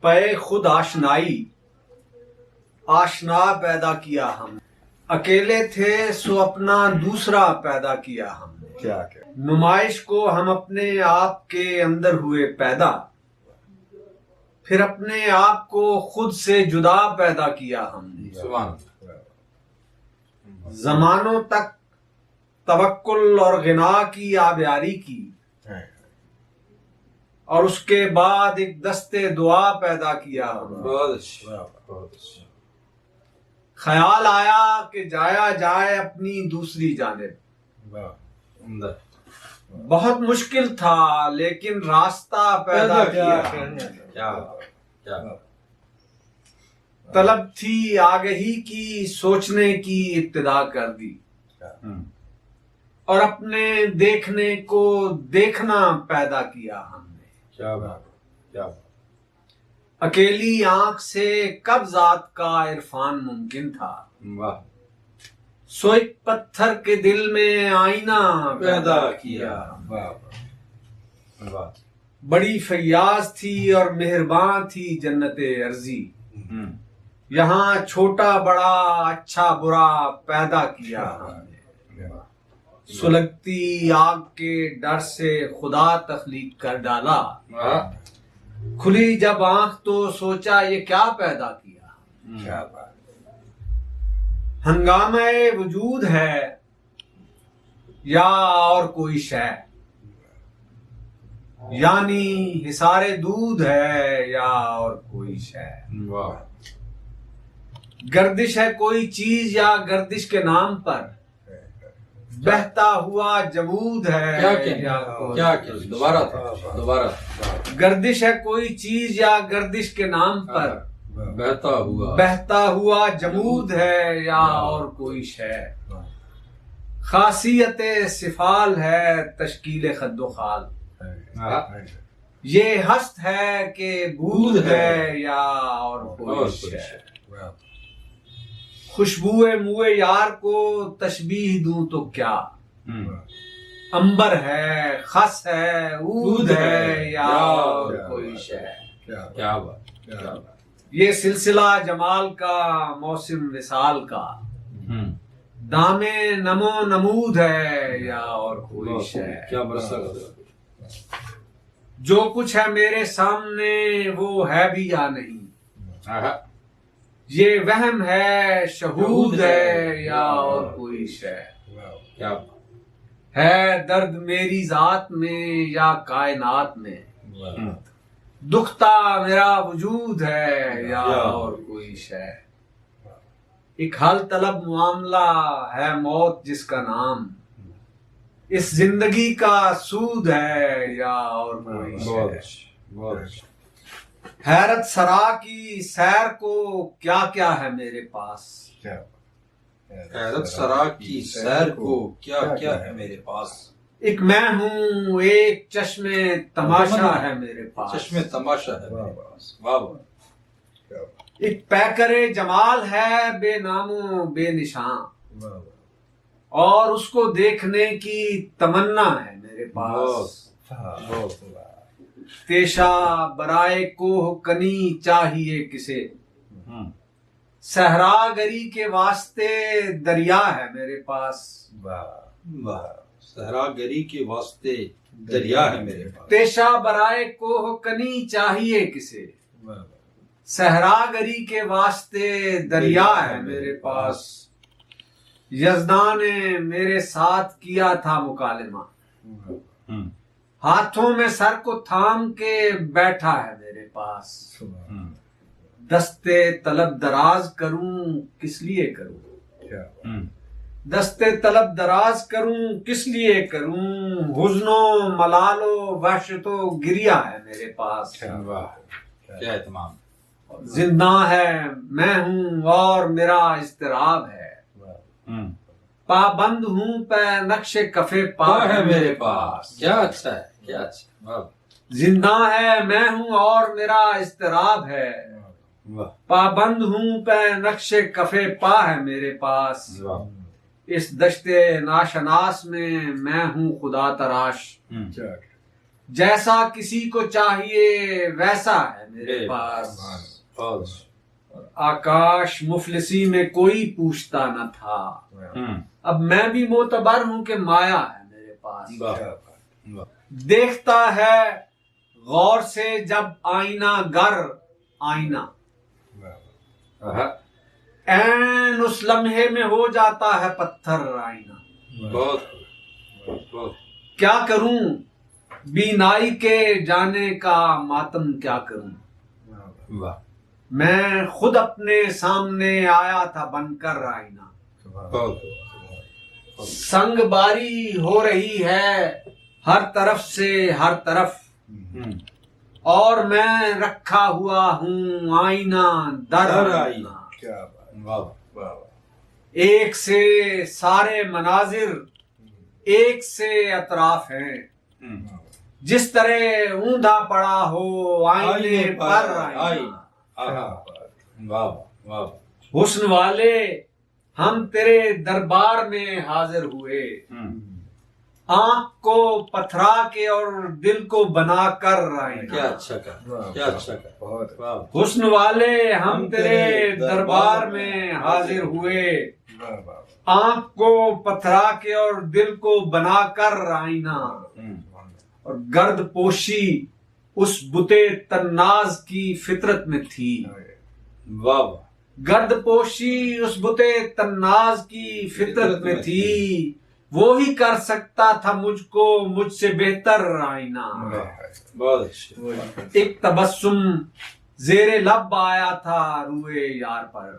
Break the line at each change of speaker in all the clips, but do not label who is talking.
پے خود آشنائی آشنا پیدا کیا ہم نے، اکیلے تھے سو اپنا دوسرا پیدا کیا ہم نے،
کیا
نمائش کو ہم اپنے آپ کے اندر ہوئے پیدا، پھر اپنے آپ کو خود سے جدا پیدا کیا ہم نے،
سبحان
زمانوں تک توکل اور غنا کی آبیاری کی، اور اس کے بعد ایک دستے دعا پیدا کیا ہم نے۔
بہت اچھا بہت اچھا
خیال آیا کہ جایا جائے اپنی دوسری جانب،
عمدہ
بہت مشکل تھا لیکن راستہ پیدا کیا ہم نے۔
کیا کیا
طلب تھی آگہی کی، سوچنے کی ابتدا کر دی، اور اپنے دیکھنے کو دیکھنا پیدا کیا ہم نے۔
کیا بات کیا
اکیلی آنکھ سے کب ذات کا عرفان ممکن تھا،
واہ
سو ایک پتھر کے دل میں آئینہ
پیدا کیا واہ
بڑی فیاض تھی اور مہربان تھی جنت ارضی، یہاں چھوٹا بڑا اچھا برا پیدا کیا ہم نے۔ سلگتی آگ کے ڈر سے خدا تخلیق کر ڈالا، کھلی جب آنکھ تو سوچا یہ کیا پیدا کیا۔ ہنگامہ وجود ہے یا اور کوئی شے، یعنی حصار دودھ ہے یا اور کوئی شے،
واہ
گردش ہے کوئی چیز یا گردش کے نام پر، بہتا ہوا جمود ہے
کیا
یا
کیا
کوئی
دوبارہ دوبارہ
گردش ہے کوئی چیز یا گردش کے نام پر، بہتا ہوا جمود ہے یا اور کوئی شے، خاصیت سفال ہے تشکیل خد و خال، یہ ہست ہے کہ بود ہے یا اور کوئی شے، خوشبو منہ یار کو تشبیہ دوں تو کیا، عنبر ہے خس ہے عود ہے یا اور کوئی شے،
کیا بات
یہ سلسلہ جمال کا موسم وصال کا، دام نمو نمود ہے یا اور کوئی شے،
کیا برسا
جو کچھ ہے میرے سامنے وہ ہے بھی یا نہیں، یہ وہم ہے شہود ہے یا اور کوئی شے،
کیا
ہے درد میری ذات میں یا کائنات میں، دکھتا میرا وجود ہے یا اور کوئی شے، ایک حل طلب معاملہ ہے موت جس کا نام، اس زندگی کا سود ہے یا اور کوئی شے، حیرت سرا کی سیر کو کیا کیا ہے میرے پاس،
حیرت سرا کی سیر کو کیا کیا ہے میرے پاس،
ایک میں ہوں ایک چشم تماشا ہے میرے پاس،
چشم تماشا ہے میرے پاس، واہ واہ
ایک پیکر جمال ہے بے نام و بے نشان، اور اس کو دیکھنے کی تمنا ہے میرے پاس، تیشا برائے کوہ کنی چاہیے کسے، صحرا گری کے واسطے دریا ہے میرے پاس،
صحرا گری کے واسطے دریا ہے میرے پاس،
تیشا برائے کوہ کنی چاہیے کسے، صحرا گری کے واسطے دریا ہے میرے پاس، یزداں نے میرے ساتھ کیا تھا مکالمہ، ہاتھوں میں سر کو تھام کے بیٹھا ہے میرے پاس، دستے طلب دراز کروں کس لیے کروں، دستے طلب دراز کروں کس لیے کروں، حزن و ملال و وحشت و گریہ ہے میرے پاس،
کیا اہتمام،
زندہ ہے میں ہوں اور میرا اضطراب ہے، پابند ہوں پہ نقش کفے پا ہے میرے پاس،
کیا اچھا ہے کیا اچھا،
زندہ ہے میں ہوں اور میرا اضطراب ہے، پابند ہوں پہ نقش کفے پا ہے میرے پاس، اس دشت ناشناس میں ہوں خدا تراش، جیسا کسی کو چاہیے ویسا ہے میرے پاس، آکاش مفلسی میں کوئی پوچھتا نہ تھا، اب میں بھی معتبر ہوں کہ مایا ہے میرے پاس، دیکھتا ہے غور سے جب آئینہ گر آئینہ، این اس لمحے میں ہو جاتا ہے پتھر آئینہ، کیا کروں بینائی کے جانے کا ماتم کیا کروں، میں خود اپنے سامنے آیا تھا بن کر آئینہ، سنگ باری ہو رہی ہے ہر طرف سے ہر طرف، اور میں رکھا ہوا ہوں آئینہ در آئینہ، ایک سے سارے مناظر ایک سے اطراف ہیں، جس طرح اوندھا پڑا ہو آئینے پر آئینہ، حسن والے ہم تیرے دربار میں حاضر ہوئے، آنکھ کو پتھرا کے اور دل کو بنا کر آئینہ،
کیا اچھا کہا،
حسن والے ہم تیرے دربار میں حاضر ہوئے، آنکھ کو پتھرا کے اور دل کو بنا کر آئینہ، اور گرد پوشی اس بتے تناز کی فطرت میں تھی، گرد پوشی اس بتے تناز کی فطرت میں تھی، وہی کر سکتا تھا مجھ کو مجھ سے بہتر آئینہ، ایک تبسم زیر لب آیا تھا روئے یار پر،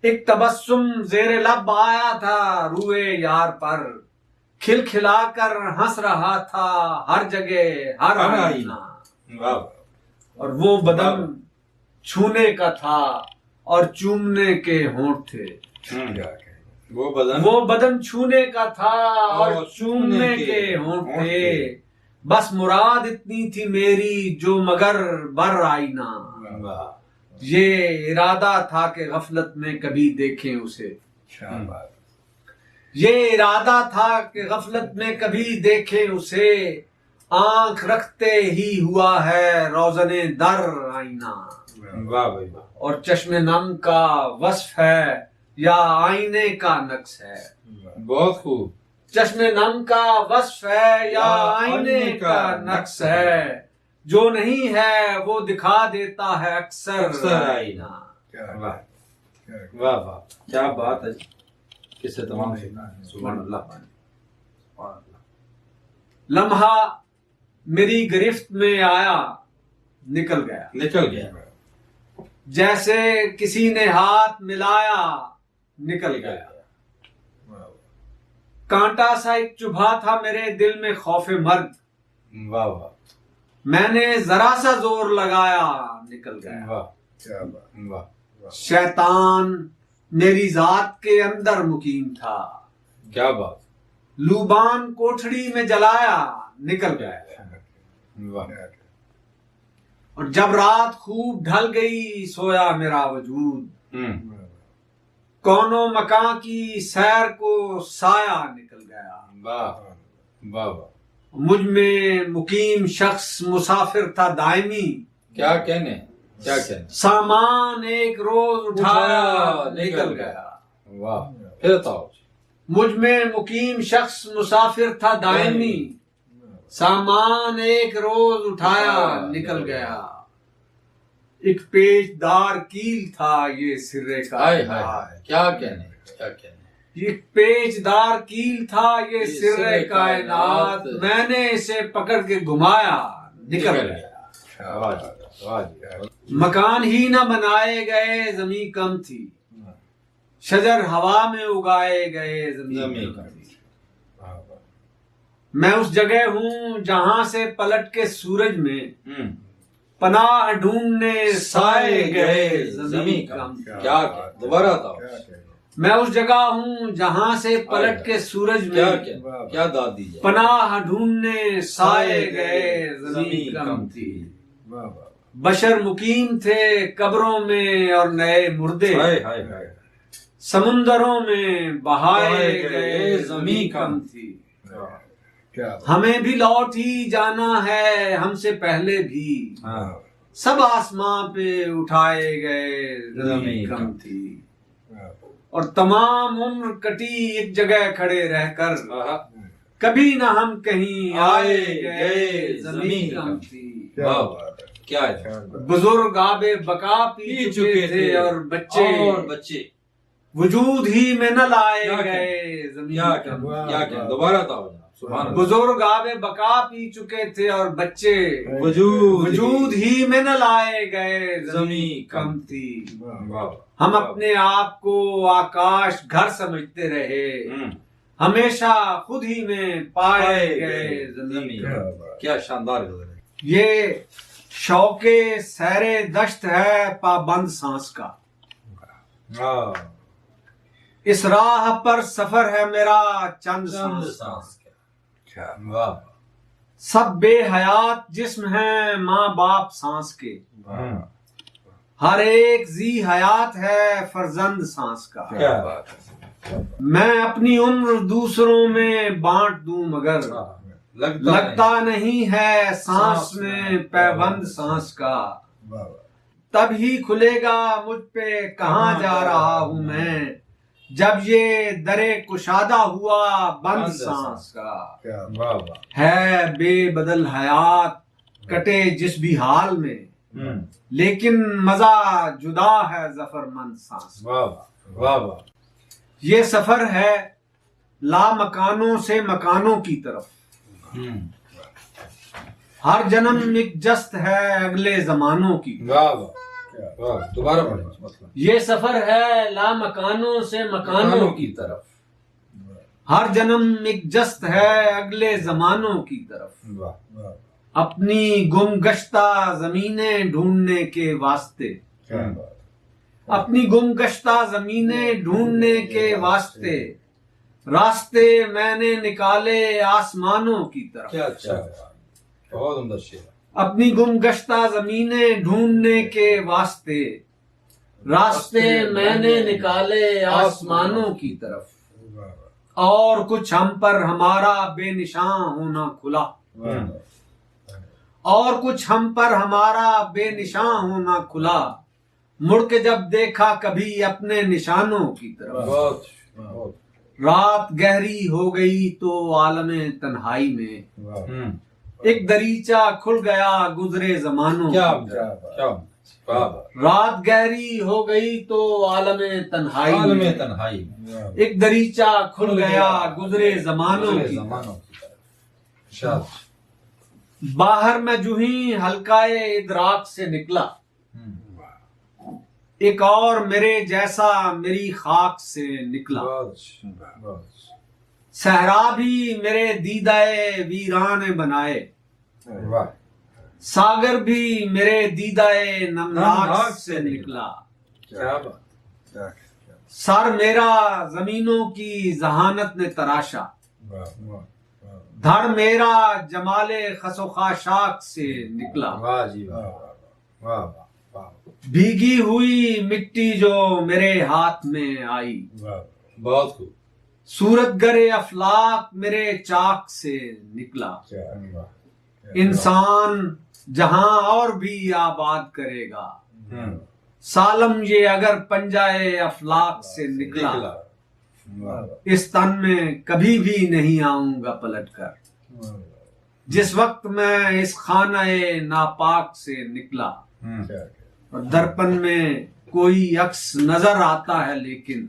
ایک تبسم زیر لب آیا تھا روئے یار پر، کھل کھلا کر ہنس رہا تھا ہر جگہ ہر آئینہ، اور وہ بدن چھونے کا تھا اور چومنے کے ہونٹ تھے، وہ بدن چھونے کا تھا اور چومنے کے ہونٹ تھے، بس مراد اتنی تھی میری جو مگر بر آئینہ، یہ ارادہ تھا کہ غفلت میں کبھی دیکھیں اسے، یہ ارادہ تھا کہ غفلت میں کبھی دیکھیں اسے، آنکھ رکھتے ہی ہوا ہے روزن در آئینہ، اور چشم نم کا وصف ہے یا آئینے کا نقص ہے،
بہت خوب،
چشم نم کا وصف ہے یا آئینے کا نقص ہے، جو نہیں ہے وہ دکھا دیتا ہے اکثر آئینہ،
واہ واہ کیا بات ہے، کسے تمام سبحان اللہ،
لمحہ میری گرفت میں آیا نکل گیا، جیسے کسی نے ہاتھ ملایا نکل گیا، کانٹا سا ایک چبھا تھا میرے دل میں خوف مرگ،
واہ واہ
میں نے ذرا سا زور لگایا نکل گیا، شیطان میری ذات کے اندر مقیم تھا،
کیا بات،
لوبان کوٹھڑی میں جلایا نکل گیا، اور جب رات خوب ڈھل گئی سویا میرا وجود، کونوں مکان کی سیر کو سایہ نکل گیا،
واہ واہ،
مجھ میں مقیم شخص مسافر تھا دائمی،
کیا کہنے،
سامان ایک روز اٹھایا نکل گیا،
واہ پھر تو
مجھ میں مقیم شخص مسافر تھا دائمی، سامان ایک روز اٹھایا نکل گیا، ایک پیچ دار کیل تھا یہ سرے کا،
کیا کہنے،
ایک پیچ دار کیل تھا یہ سرے کائنات، میں نے اسے پکڑ کے گھمایا نکل گیا، مکان ہی نہ بنائے گئے زمین کم تھی، شجر ہوا میں اگائے گئے زمین کم تھی، میں اس جگہ ہوں جہاں سے پلٹ کے سورج میں پناہ ڈھونڈنے سائے گئے زمین کم تھی،
کیا دوبارہ تھا،
میں اس جگہ ہوں جہاں سے پلٹ کے سورج میں
کیا داد دی جائے،
پناہ ڈھونڈنے سائے گئے زمین کم تھی، بشر مقیم تھے قبروں میں اور نئے مردے سمندروں میں بہائے گئے زمین کم تھی، ہمیں بھی لوٹ ہی جانا ہے، ہم سے پہلے بھی سب آسماں پہ اٹھائے گئے، زمین کم تھی اور تمام عمر کٹی ایک جگہ کھڑے رہ کر، کبھی نہ ہم کہیں آئے گئے، زمین کم تھی۔
کیا ہے؟
بزرگ آب بقا پی چکے تھے اور بچے وجود ہی میں نہ لائے گئے، زمین کم تھی۔
کیا دوبارہ تھا سبحان اللہ۔
بزرگ آب بقا پی چکے تھے اور بچے وجود ہی میں نہ لائے گئے، زمین کم تھی۔ ہم اپنے آپ کو آکاش گھر سمجھتے رہے، ہمیشہ خود ہی میں پائے گئے، زمین کم تھی۔
کیا شاندار گزر ہے۔
یہ شوق سیر دشت ہے پابند سانس کا، اس راہ پر سفر ہے میرا چند سانس کا۔ سب بے حیات جسم ہیں ماں باپ سانس کے، ہر ایک ذی حیات ہے فرزند سانس کا۔ میں اپنی عمر دوسروں میں بانٹ دوں مگر لگتا نہیں ہے سانس میں پیوند سانس کا۔ تب ہی کھلے گا مجھ پہ کہاں جا رہا ہوں میں، جب یہ درے کشادہ ہوا بند سانس کا۔ ہے بے بدل حیات کٹے جس بھی حال میں، لیکن مزہ جدا ہے ظفر مند سانس کا۔ یہ سفر ہے لا مکانوں سے مکانوں کی طرف، ہر جنم ایک جست ہے اگلے زمانوں کی۔
دوبارہ پڑھیں۔
یہ سفر ہے لا مکانوں سے مکانوں کی طرف، ہر جنم ایک جست ہے اگلے زمانوں کی طرف۔ اپنی گم گشتہ زمینیں ڈھونڈنے کے واسطے، اپنی گم گشتہ زمینیں ڈھونڈنے کے واسطے، راستے میں نے نکالے آسمانوں کی طرف۔
کیا اچھا، بہت عمدہ شعر۔
اپنی گم گشتہ زمینیں ڈھونڈنے کے واسطے، راستے میں نے نکالے آسمانوں کی طرف۔ اور کچھ ہم پر ہمارا بے نشان ہونا کھلا، اور کچھ ہم پر ہمارا بے نشان ہونا کھلا، مڑ کے جب دیکھا کبھی اپنے نشانوں کی طرف۔ رات گہری ہو گئی تو عالم تنہائی میں، ایک دریچہ کھل گیا گزرے زمانوں کی طرف۔ رات گہری ہو گئی تو عالم تنہائی میں، ایک دریچہ کھل گیا گزرے زمانوں کی طرف۔ باہر میں جو ہی حلقۂ ادراک سے نکلا، ایک اور میرے جیسا میری خاک سے نکلا۔ صحرا بھی میرے دیدہ ویران بنائے، ساگر بھی میرے دیدہ نمناک سے نکلا۔ سر میرا زمینوں کی ذہانت نے تراشا، دھڑ میرا جمال خس و خاشاک سے نکلا۔ بھیگی ہوئی مٹی جو میرے ہاتھ میں آئی،
بہت خوب۔
صورت گرے افلاک میرے چاک سے نکلا۔ انسان جہاں اور بھی آباد کرے گا، سالم یہ اگر پنجائے افلاک سے نکلا۔ اس تن میں کبھی بھی نہیں آؤں گا پلٹ کر، جس وقت میں اس خانہ ناپاک سے نکلا۔ اور درپن میں کوئی عکس نظر آتا ہے لیکن،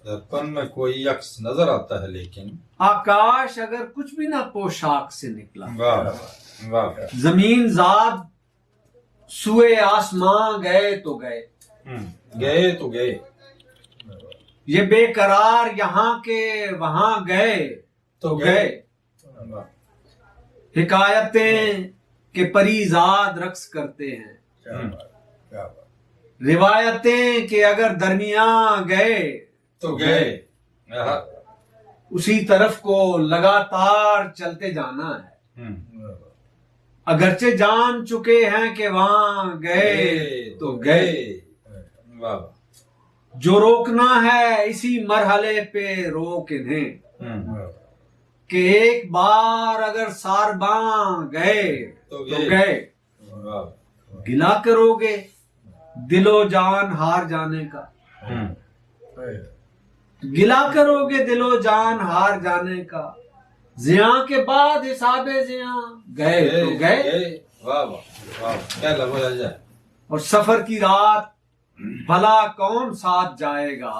درپن میں کوئی عکس نظر آتا ہے لیکن،
آکاش اگر کچھ بھی نہ پوشاک سے نکلا۔
واہ
زمین زاد سوئے آسماں گئے تو گئے،
گئے تو گئے،
یہ بے قرار یہاں کے وہاں گئے تو گئے۔ حکایتیں کہ پری زاد رقص کرتے ہیں، روایتیں کہ اگر درمیان گئے تو گئے۔ اسی طرف کو لگاتار چلتے جانا ہے، اگرچہ جان چکے ہیں کہ وہاں گئے تو گئے۔ جو روکنا ہے اسی مرحلے پہ روک انہیں، کہ ایک بار اگر سارباں گئے تو گئے،
واہ
گلا کرو گے دل و جان ہار جانے کا، گلا کرو گے دل و جان ہار جانے کا، زیاں کے بعد حساب زیاں گئے تو گئے،
واہ واہ واہ کیا لفظ ہے.
اور سفر کی رات بھلا کون ساتھ جائے گا،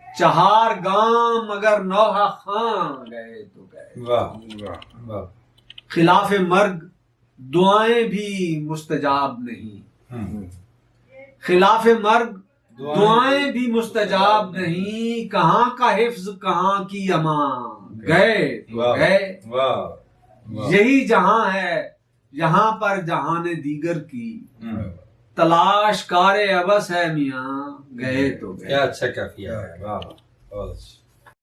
چہار گام اگر نوحہ خاں گئے تو گئے،
واہ واہ
خلاف مرگ دعائیں بھی مستجاب نہیں، خلاف مرگ دعائیں بھی مستجاب نہیں، کہاں کا حفظ کہاں کی امان، گئے تو گئے، یہی جہاں ہے یہاں پر جہان دیگر کی، تلاش کار عبث ہے میاں، گئے تو گئے.
کیا اچھا کیا ہے. واہ بہت اچھا.